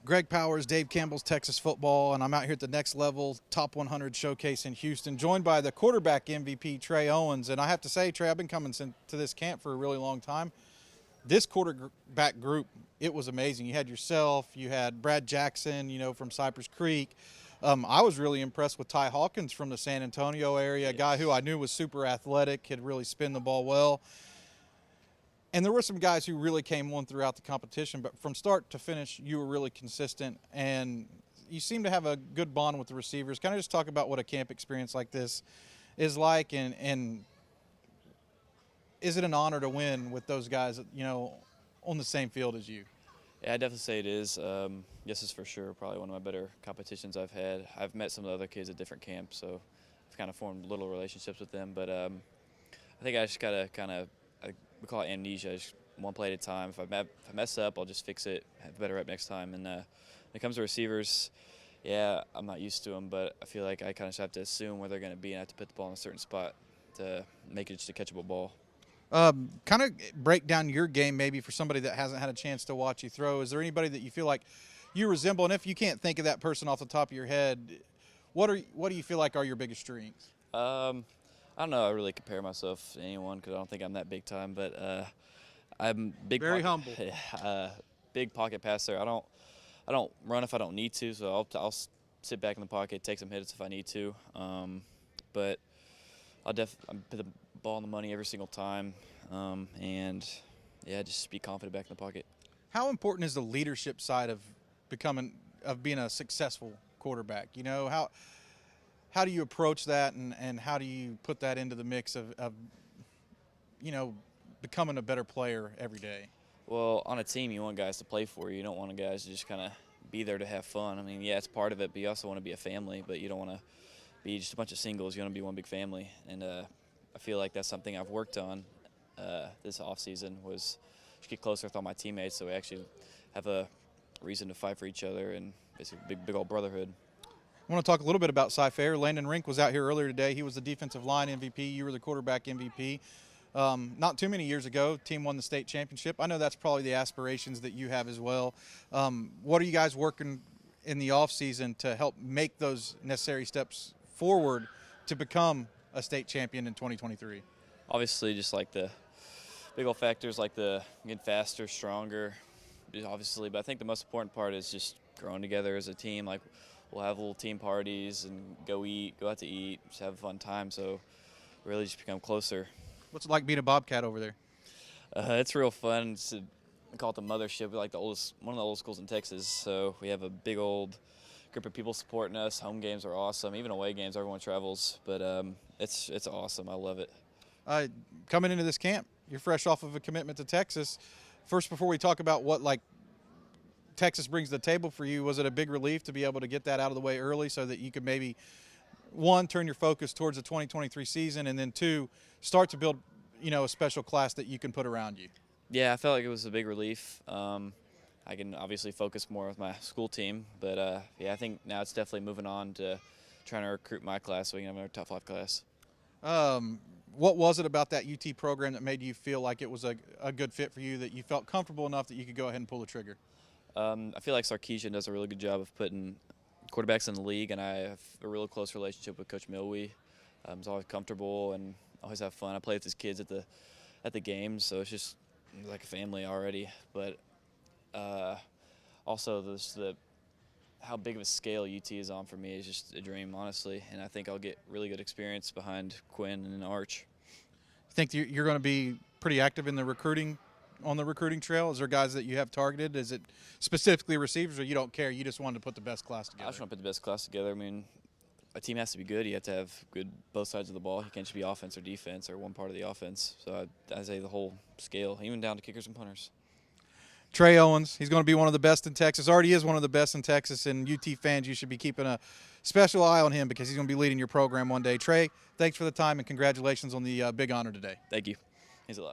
Greg Powers, Dave Campbell's Texas Football, and I'm out here at the Next Level Top 100 Showcase in Houston, joined by the quarterback MVP, Trey Owens. And I have to say, Trey, I've been coming to this camp for a really long time. This quarterback group, it was amazing. You had yourself, you had Brad Jackson, from Cypress Creek. I was really impressed with Ty Hawkins from the San Antonio area, a guy who I knew was super athletic, could really spin the ball well. And there were some guys who really came on throughout the competition, but from start to finish, you were really consistent, and you seem to have a good bond with the receivers. Kind of just talk about what a camp experience like this is like, and is it an honor to win with those guys, on the same field as you? Yeah, I definitely say it is. This is for sure probably one of my better competitions I've had. I've met some of the other kids at different camps, so I've kind of formed little relationships with them. But I think I just got to we call it amnesia, just one play at a time. If I mess up, I'll just fix it, have a better rep next time. And when it comes to receivers, yeah, I'm not used to them, but I feel like I kind of just have to assume where they're going to be and I have to put the ball in a certain spot to make it just a catchable ball. Kind of break down your game maybe for somebody that hasn't had a chance to watch you throw. Is there anybody that you feel like you resemble? And if you can't think of that person off the top of your head, what do you feel like are your biggest strengths? I don't know. I really compare myself to anyone because I don't think I'm that big time. But I'm big. Very humble. Big pocket passer. I don't run if I don't need to. So I'll sit back in the pocket, take some hits if I need to. But I'll put the ball in the money every single time. And yeah, just be confident back in the pocket. How important is the leadership side of being a successful quarterback? How do you approach that, and how do you put that into the mix of becoming a better player every day? Well, on a team, you want guys to play for you. You don't want guys to just kind of be there to have fun. I mean, yeah, it's part of it, but you also want to be a family, but you don't want to be just a bunch of singles. You want to be one big family. And I feel like that's something I've worked on this offseason was just get closer with all my teammates so we actually have a reason to fight for each other and basically big old brotherhood. I want to talk a little bit about Cy-Fair. Landon Rink was out here earlier today. He was the defensive line MVP. You were the quarterback MVP. Not too many years ago, team won the state championship. I know that's probably the aspirations that you have as well. What are you guys working in the offseason to help make those necessary steps forward to become a state champion in 2023? Obviously, just like the big old factors like the getting faster, stronger, obviously. But I think the most important part is just growing together as a team. Like, we'll have little team parties and go out to eat, just have a fun time. So really just become closer. What's it like being a Bobcat over there? It's real fun. We call it the mothership. We're like one of the oldest schools in Texas. So we have a big old group of people supporting us. Home games are awesome. Even away games, everyone travels. But it's awesome. I love it. Coming into this camp, you're fresh off of a commitment to Texas. First, before we talk about what Texas brings to the table for you, was it a big relief to be able to get that out of the way early so that you could maybe, one, turn your focus towards the 2023 season, and then two, start to build, a special class that you can put around you? Yeah, I felt like it was a big relief. I can obviously focus more with my school team, but yeah, I think now it's definitely moving on to trying to recruit my class so we can have another top 5 class. What was it about that UT program that made you feel like it was a good fit for you, that you felt comfortable enough that you could go ahead and pull the trigger? I feel like Sarkeesian does a really good job of putting quarterbacks in the league, and I have a really close relationship with Coach Milwee. He's always comfortable and always have fun. I play with his kids at the games, so it's just like a family already. But also how big of a scale UT is on for me is just a dream, honestly. And I think I'll get really good experience behind Quinn and Arch. You think you're going to be pretty active in the recruiting trail? Is there guys that you have targeted? Is it specifically receivers, or you don't care? You just wanted to put the best class together? I just want to put the best class together. I mean, a team has to be good. You have to have good both sides of the ball. You can't just be offense or defense or one part of the offense. So I say the whole scale, even down to kickers and punters. Trey Owens, he's going to be one of the best in Texas. Already is one of the best in Texas, and UT fans, you should be keeping a special eye on him because he's going to be leading your program one day. Trey, thanks for the time, and congratulations on the big honor today. Thank you. Thanks a lot.